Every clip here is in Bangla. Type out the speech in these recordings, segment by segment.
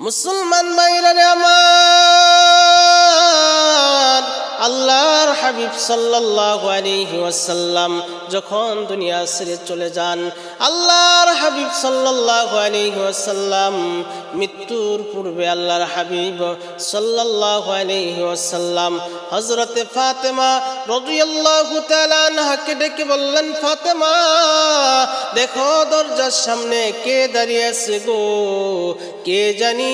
মুসলমান ভাইরা আমার, আল্লাহর হাবিব সাল্লাল্লাহু আলাইহি ওয়াসাল্লাম যখন দুনিয়া ছেড়ে চলে যান, আল্লাহর হাবিব সাল্লাল্লাহু আলাইহি ওয়াসাল্লাম মৃত্যুর পূর্বে আল্লাহর হাবিব সাল্লাল্লাহু আলাইহি ওয়াসাল্লাম হযরতে ফাতেমা রাদিয়াল্লাহু তাআলা আনহাকে ডেকে বললেন, ফাতেমা দেখো দরজার সামনে কে দাঁড়িয়ে আছে গো, কে জানি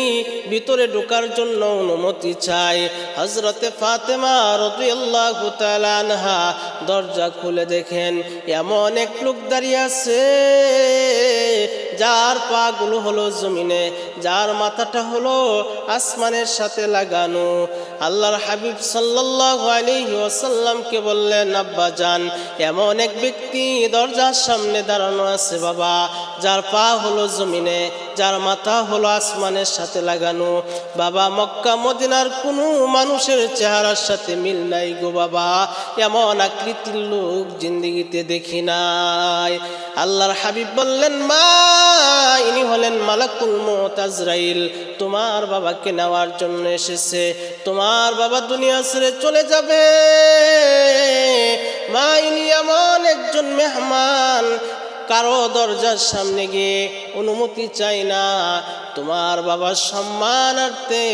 ভিতরে ঢোকার জন্য অনুমতি চাই। হযরতে ফাতেমা রাদিয়াল্লাহু তাআলা আনহা দরজা খুলে দেখেন এমন এক লোক দাঁড়িয়ে আছে যার পা গুলো হলো জমিনে, যার মাথাটা হলো আসমানের সাথে লাগানো। আল্লাহর হাবিব সাল্লাল্লাহু আলাইহি ওয়াসাল্লামকে বললেন, আব্বা জান এমন এক ব্যক্তি দরজার সামনে দাঁড়ানো আছে বাবা, যার পা হলো জমিনে, যার মাথা হলো আসমানের সাথে লাগানো। বাবা মক্কা মদিনার কোনো মানুষের চেহারার সাথে মিল নাই গো বাবা, এমন আকৃতির লোক জিন্দেগিতে দেখি নাই। আল্লাহর হাবিব বললেন, মা ইনি হলেন মালাকুল মউত আজরাইল, তোমার বাবাকে নেওয়ার জন্য এসেছে, তোমার বাবা দুনিয়া ছেড়ে চলে যাবে। মা ইনি এমন একজন মেহমান, কারো দরজার সামনে গিয়ে অনুমতি চাই না, তোমার বাবার সম্মানার্থে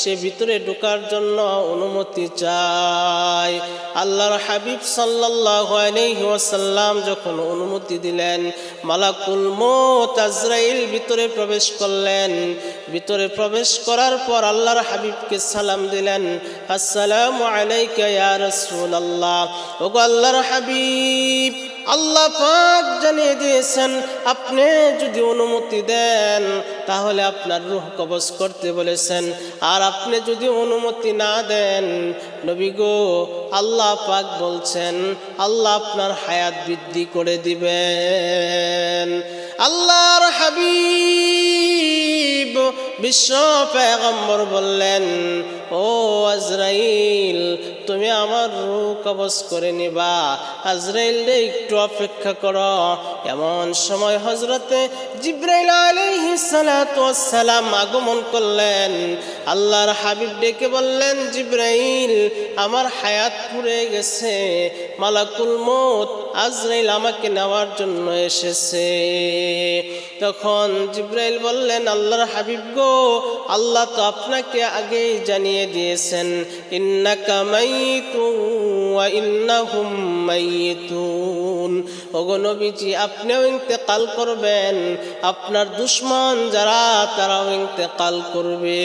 সে ভিতরে ঢোকার জন্য অনুমতি চায়। আল্লাহর হাবিব সাল্লাল্লাহু আলাইহি ওয়াসাল্লাম যখন অনুমতি দিলেন, মালাকুল মউত আজরাইল ভিতরে প্রবেশ করলেন। ভিতরে প্রবেশ করার পর আল্লাহর হাবিবকে সালাম দিলেন, আসসালামু আলাইকা ইয়া রাসূলুল্লাহ। ওগো আল্লাহর হাবিব, আল্লাহ পাক জানিয়ে দিয়েছেন আপনি যদি অনুমতি দেন তাহলে আপনার রূহ কবজ করতে বলেছেন, আর আপনি যদি অনুমতি না দেন নবী গো আল্লাহ পাক বলছেন আল্লাহ আপনার হায়াত বৃদ্ধি করে দিবেন। আল্লাহর হাবিব বিশ্ব পয়গম্বর বললেন, ও আজরাইল তুমি আমার রূহ কবজ করে নিবা, আজরাইল রে একটু অপেক্ষা করো। এমন সময় হযরতে জিবরাইল আলাইহিস সালাতু ওয়াস সালাম আগমন করলেন। আল্লাহর হাবিব ডেকে বললেন, জিবরাইল আমার হায়াত পুড়ে গেছে, মালাকুল মউত আজরাইল আমাকে নেওয়ার জন্য এসেছে। তখন জিবরাইল বললেন, আল্লাহর হাবিব গো আল্লাহ তো আপনাকে আগেই জানিয়ে দিয়েছেন, ইন্নাকা মাইতুন ওয়া ইন্নাহুম মাইতুন। ওগো নবীজি আপনিও ইন্তেকাল করবেন, আপনার দুশমন যারা তারাও ইন্তেকাল করবে।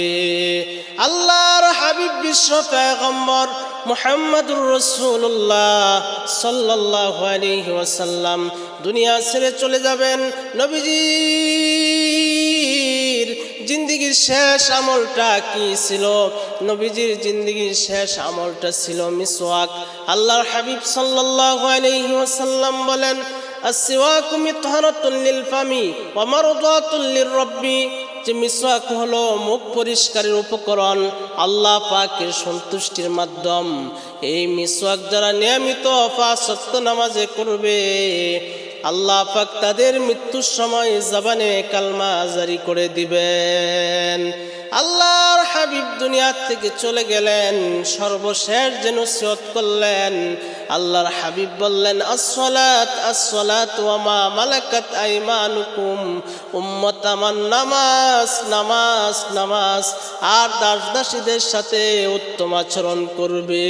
আল্লাহর হাবিব বিশ্ব পয়গম্বর মুহাম্মদুর রাসূলুল্লাহ সাল্লাল্লাহু আলাইহি ওয়াসাল্লাম দুনিয়া ছেড়ে চলে যাবেন। নবীজির জিন্দেগির শেষ আমলটা কি ছিল? নবীজির জিন্দেগির শেষ আমলটা ছিল মিসওয়াক। আল্লাহর হাবিব সাল্লাল্লাহু আলাইহি ওয়াসাল্লাম বলেন, আসওয়াকু মিতহারাতুন লিল ফামি ওয়া মারদাতুন লির রাব্বি। যে মিসওয়াক হলো মুখ পরিষ্কারের উপকরণ, আল্লাহ পাকের সন্তুষ্টির মাধ্যম। এই মিসওয়াক যারা নিয়মিত পাঁচ ওয়াক্ত নামাজে করবে আল্লাহ পাক তাদের মৃত্যুর সময় জবানে কালমা জারি করে দিবেন। আল্লাহর হাবিব দুনিয়া থেকে চলে গেলেন, সর্বশেষ যে নসিহত করলেন আল্লাহর হাবিব বললেন, আসসালাত আসসালাত ওয়া মা মালাকাত আইমানুকুম। উম্মত আমার নামাজ নামাজ নামাজ আর দাস দাসীদের সাথে উত্তম আচরণ করবে।